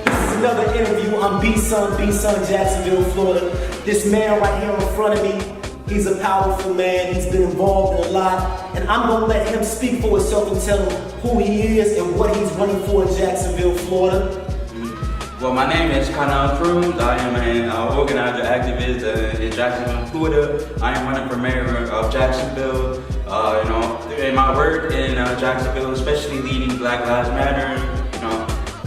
This is another interview. I'm B&SUN, Jacksonville, Florida. This man right here in front of me, he's a powerful man. He's been involved in a lot. And I'm going to let him speak for himself and tell him who he is and what he's running for in Jacksonville, Florida. Well, my name is Connell Crooms. I am an organizer activist in Jacksonville, Florida. I am running for mayor of Jacksonville. In my work in Jacksonville, especially leading Black Lives Matter.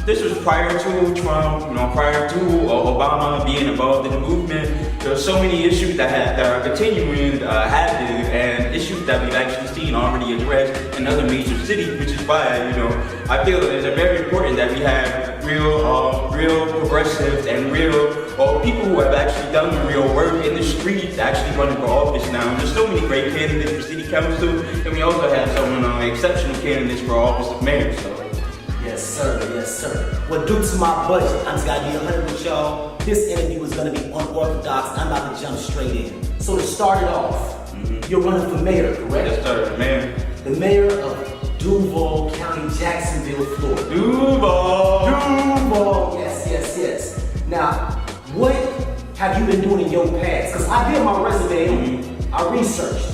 This was prior to Trump. Prior to Obama being involved in the movement. There are so many issues that are continuing happening, and issues that we've actually seen already addressed in other major cities, which is why I feel it's very important that we have real progressives and real people who have actually done real work in the streets actually running for office now. There's so many great candidates for city council, and we also have some exceptional candidates for office of mayor. So. Yes, sir. Yes, sir. Well, due to my budget, I'm just gonna be 100 with y'all. This interview is gonna be unorthodox. I'm about to jump straight in. So to start it off, you're running for mayor, correct? Yes, sir, mayor. The mayor of Duval County, Jacksonville, Florida. Duval. Yes. Now, what have you been doing in your past? Because I did my resume, I researched,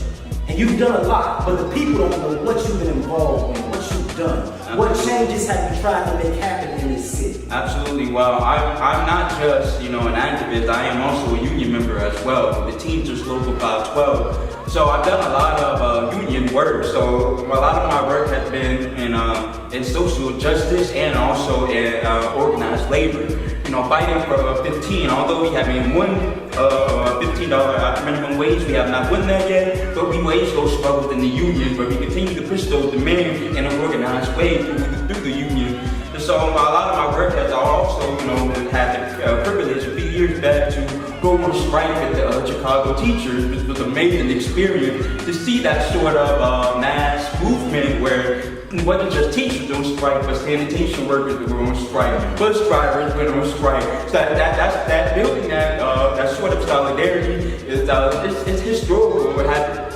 and you've done a lot, but the people don't know what you've been involved in, what you've done. What changes have you tried to make happen in this city? Absolutely. Well, I'm not just an activist. I am also a union member as well. The Teamsters Local 512. So I've done a lot of union work. So a lot of my work has been in social justice and also in organized labor. Fighting for 15. Although we haven't won $15 minimum wage, we have not won that yet. But we wage those struggles in the union. But we continue to push those demands in an organized way through the union. And so a lot of my work has also, had the privilege a few years back to go on strike with the Chicago teachers, which was an amazing experience to see that sort of mass movement where it wasn't just teachers on strike, but sanitation workers were on strike, bus drivers went on strike. So that building that sort of solidarity is it's historical. It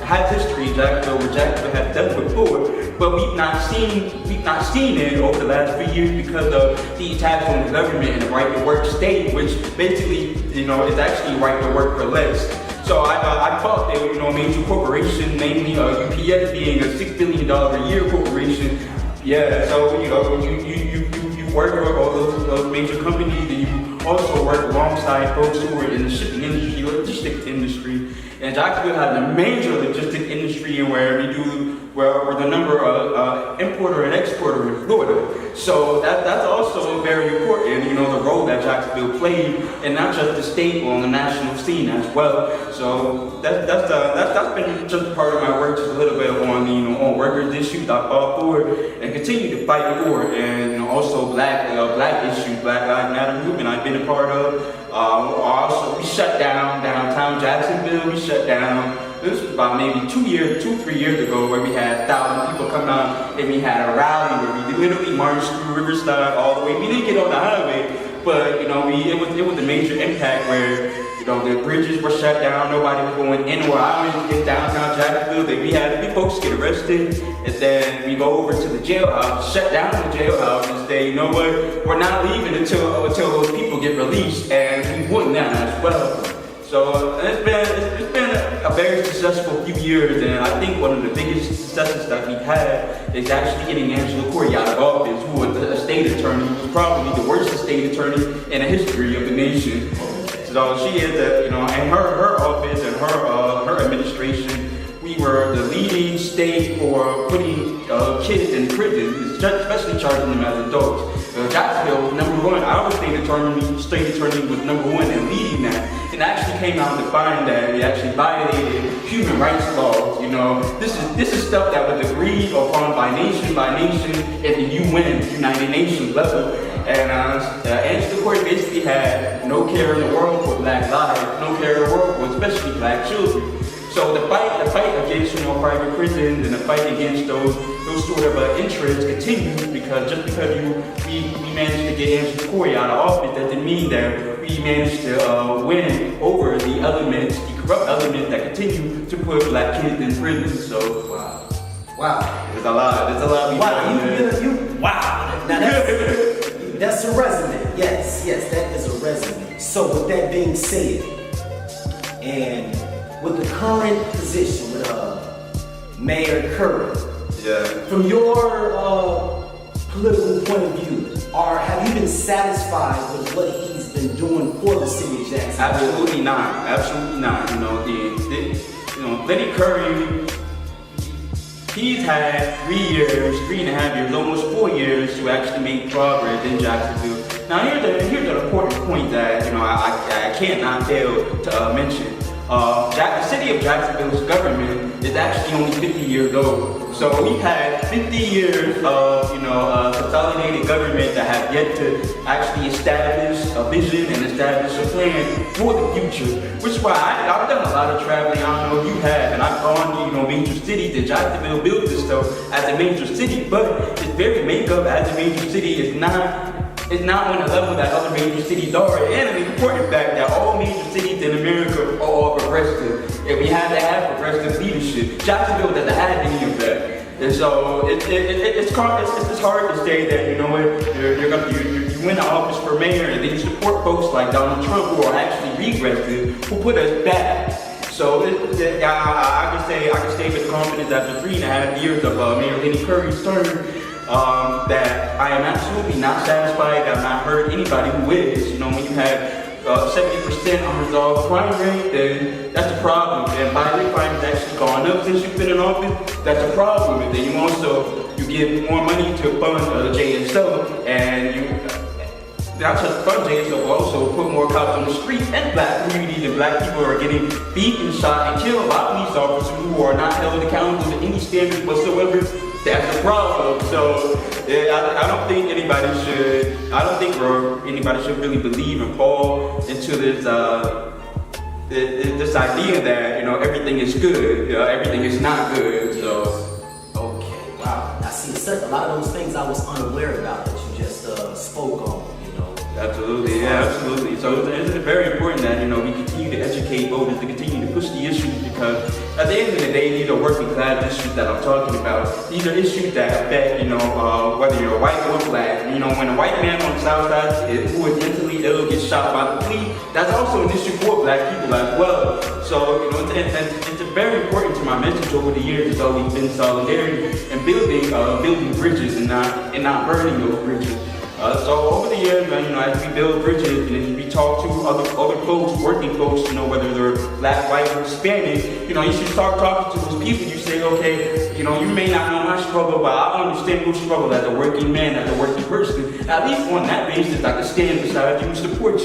has history in Jacksonville, where Jacksonville has done before, but we've not seen it over the last few years because of the attacks on the government and the right to work state, which basically is actually right to work for less. So I thought that major corporation, namely UPS being a $6 billion a year corporation, so you work for all those major companies, and you also work alongside folks who are in the shipping industry, logistics industry. And Jacksonville has a major logistics industry where we're the number importer and exporter in Florida. So that's also very important, the role that Jacksonville played, and not just the state, but on the national scene as well. So that's been just part of my work, just a little bit on workers' issues I fought for and continue to fight for, and also black issues, Black Lives Matter movement I've been a part of. Also, we shut down downtown Jacksonville. We shut down. This was about maybe 3 years ago, where we had 1,000 people come out, and we had a rally where we literally marched through Riverside all the way. We didn't get on the highway, but it was a major impact where the bridges were shut down. Nobody was going in or out in downtown Jacksonville. We had folks get arrested, and then we go over to the jailhouse, shut down the jailhouse, and say, you know what, we're not leaving until those people get released, and we won that as well. So it's been a very successful few years, and I think one of the biggest successes that we've had is actually getting Angela Corey out of office, who was a state attorney, who was probably the worst state attorney in the history of the nation. So she is, in her office and her administration, we were the leading state for putting kids in prison, especially charging them as adults. Jacksonville was number one. Our state attorney was number one in leading that. And actually came out to find that we actually violated human rights laws. This is stuff that was agreed upon by nation at the UN, United Nations level. And Angela Corey basically had no care in the world for black lives, no care in the world for especially black children. So the fight against private prisons and the fight against those sort of interests continues, because just because we managed to get Angela Corey out of office doesn't mean that we managed to win over the corrupt elements that continue to put black kids in prison. So wow. Wow. There's a lot. There's a lot. Wow. Wow. Now that's a resume. Yes, that is a resume. So with that being said, and with the current position with Mayor Curry, from your political point of view, have you been satisfied with what he's been doing for the city of Jacksonville? Absolutely not. Absolutely not. Lenny Curry, he's had 3.5 years, almost 4 years to actually make progress in Jacksonville. Now here's an important point that I cannot fail to mention. The city of Jacksonville's government is actually only 50 years old. So we've had 50 years of consolidated government that have yet to actually establish a vision and establish a plan for the future. Which is why I've done a lot of traveling. I don't know if you have, and I've gone to major cities. And Jacksonville built itself as a major city, but its very makeup as a major city is not on the level that other major cities are. And an important fact that all major cities in America are all progressive. And we have to have progressive leadership. Jacksonville doesn't have any of that. And so it's hard to say that, you win the office for mayor and then you support folks like Donald Trump who are actually regressive, who put us back. So I can say with confidence after 3.5 years of Mayor Lenny Curry's term, that I am absolutely not satisfied. I've not heard anybody who is. When you have 70% unresolved crime rate, then that's a problem. And violent crime has actually gone up since you've been in office. That's a problem. And then you give more money to fund JSO, and you not just fund JSO, but also put more cops on the streets and black communities, and black people are getting beaten, shot, and killed by police officers who are not held accountable to any standards whatsoever. That's the problem. So I don't think anybody should really believe and fall into this idea that everything is good. Everything is not good. So okay, wow. I see a lot of those things I was unaware about that you just spoke on. Absolutely, yeah, absolutely. So it's very important that we continue to educate voters, to continue to push the issues, because at the end of the day, these are working class issues that I'm talking about. These are issues that affect whether you're white or black. When a white man on the south side who is mentally ill gets shot by the police, that's also an issue for black people as well. So it's very important to my message over the years. It's always been solidarity and building bridges and not burning those bridges. So over the years, as we build bridges and we talk to other folks, working folks, whether they're black, white, or Hispanic, you should start talking to those people. You say, okay, you may not know my struggle, but I understand your struggle as a working man, as a working person. At least on that basis, I can stand beside you and support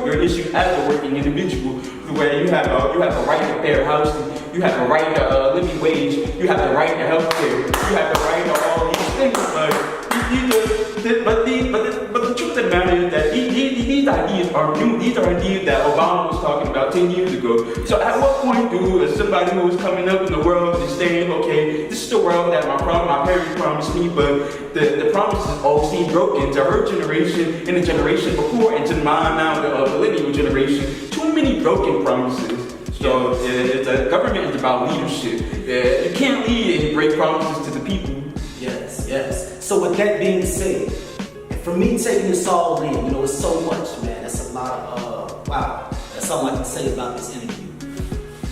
your issue as a working individual, where you have a right to fair housing, you have a right to living wage, you have the right to health care, you have the right to all these things. But the truth of the matter is that these ideas are new. These are ideas that Obama was talking about 10 years ago. So at what point do somebody who is coming up in the world is saying, okay, this is the world that my parents promised me, but the promises all seem broken to her generation and the generation before, and to mine now, the millennial generation. Too many broken promises. So the government is about leadership. You can't lead and break promises to the people. Yes. So with that being said, and for me taking this all in, it's so much, man. That's a lot of, wow. That's all I can say about this interview.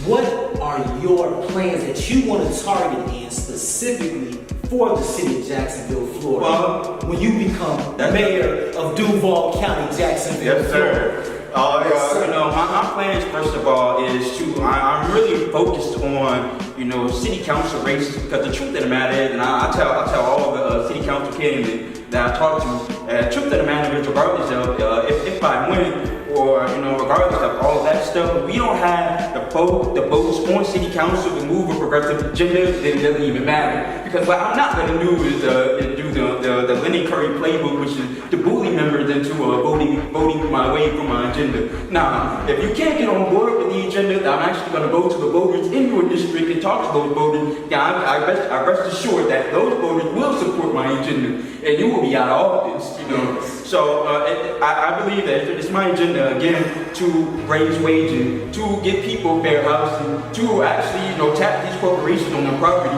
What are your plans that you want to target in specifically for the city of Jacksonville, Florida, when you become mayor of Duval County, Jacksonville, yes, sir. Florida? My plans, first of all, is I'm really focused on, city council races, because the truth of the matter is, and I tell all the city council candidates that I talk to, the truth of the matter is, regardless of if I win, or regardless of all that stuff, we don't have the votes on city council to move a progressive agenda, then it doesn't even matter. Because what I'm not going to do is do the Lenny Curry playbook, which is to bully members into voting my way for my agenda. Now, if you can't get on board with the agenda, I'm actually going to go to the voters in your district and talk to those voters. I rest assured that those voters will support my agenda, and you will be out of office. So I believe that it's my agenda again to raise wages, to give people fair housing, to actually tap these corporations on their property.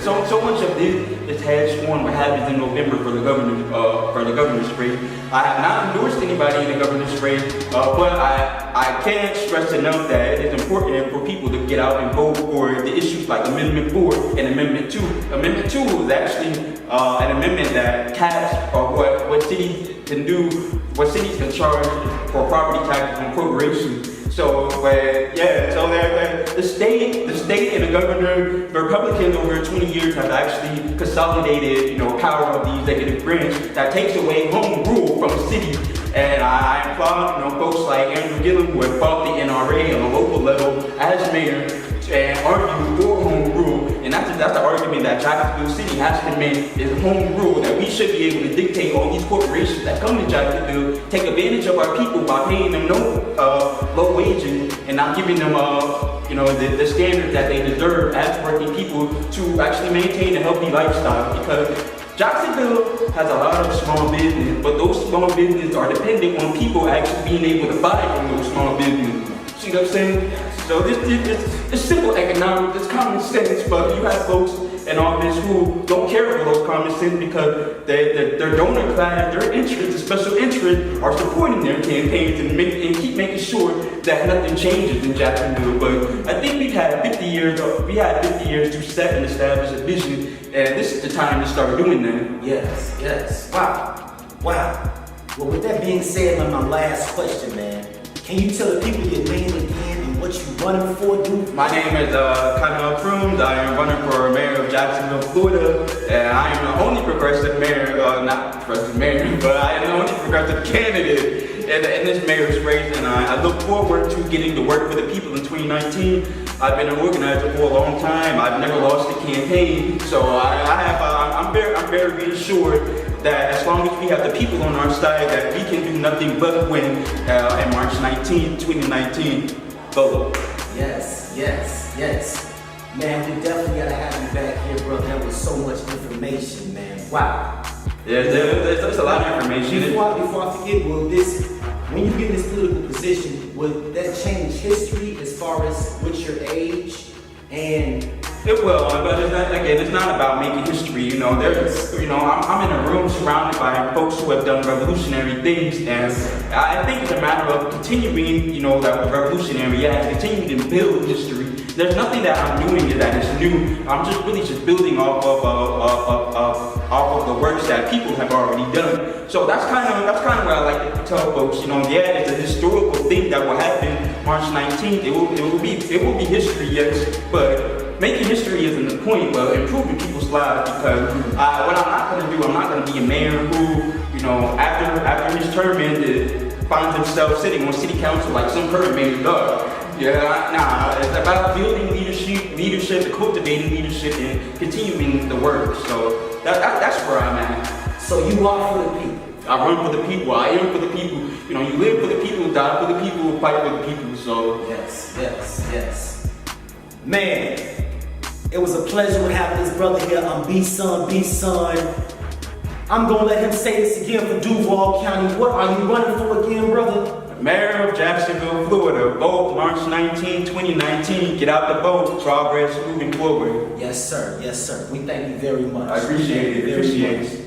So much of this has sworn what happens in November for the governor's race. I have not endorsed anybody in the governor's race, but I can't stress enough that it is important for people to get out and vote for the issues like Amendment 4 and Amendment 2. Amendment 2 is actually an amendment that caps what cities can do, what cities can charge for property taxes on corporations. So, the state and the governor, the Republicans over 20 years have actually consolidated, power of the executive branch that takes away home rule from the city. And I applaud, folks like Andrew Gillum who have fought the NRA on a local level as mayor and argue for home rule. And that's the argument that Jacksonville City has to make, is home rule, that we should be able to dictate all these corporations that come to Jacksonville, take advantage of our people by paying them low wages and not giving them the standards that they deserve as working people to actually maintain a healthy lifestyle. Because Jacksonville has a lot of small business, but those small businesses are dependent on people actually being able to buy from those small businesses. See what I'm saying? So it's simple economics, it's common sense, but you have folks in office who don't care for those common sense because their donor class, their interests, the special interests, are supporting their campaigns and keep making sure that nothing changes in Jacksonville. But I think we had 50 years to set and establish a vision, and this is the time to start doing that. Yes. Wow. Well, with that being said, my last question, man. Can you tell the people your name again and what you're running for, dude? My name is Connell Crooms. I am running for mayor of Jacksonville, Florida. And I am the only progressive mayor, not progressive mayor, but I am the only progressive candidate in this mayor's race. And I look forward to getting to work for the people in 2019. I've been an organizer for a long time. I've never lost a campaign. So I'm very reassured that as long as we have the people on our side, that we can do nothing but win in March 19, 2019. Vote. Yes. Man, we definitely gotta have you back here, bro. That was so much information, man. Wow. Yeah, there's a lot of information. Before I forget, when you get in this political position, would that change history as far as with your age? And it will, but it's not about making history. I'm in a room surrounded by folks who have done revolutionary things, and I think it's a matter of continuing, that revolutionary act, continuing to build history. There's nothing that I'm doing that is new. I'm just building off of the works that people have already done. So that's kind of what I like to tell folks. It's a historical thing that will happen March 19th. It will be history, yes, but making history isn't the point, but improving people's lives. Because what I'm not going to be a mayor who, after his term ended, finds himself sitting on city council like some current mayor does. It's about building leadership, cultivating leadership, and continuing the work. So that's where I'm at. So you are for the people. I run for the people. I am for the people. You live for the people, die for the people, fight for the people. So Yes. Man, it was a pleasure having this brother here on B&SUN. I'm gonna let him say this again for Duval County. What are you running for again, brother? Mayor of Jacksonville, Florida. Vote March 19, 2019. Get out the vote. Progress moving forward. Yes, sir. We thank you very much. I appreciate it.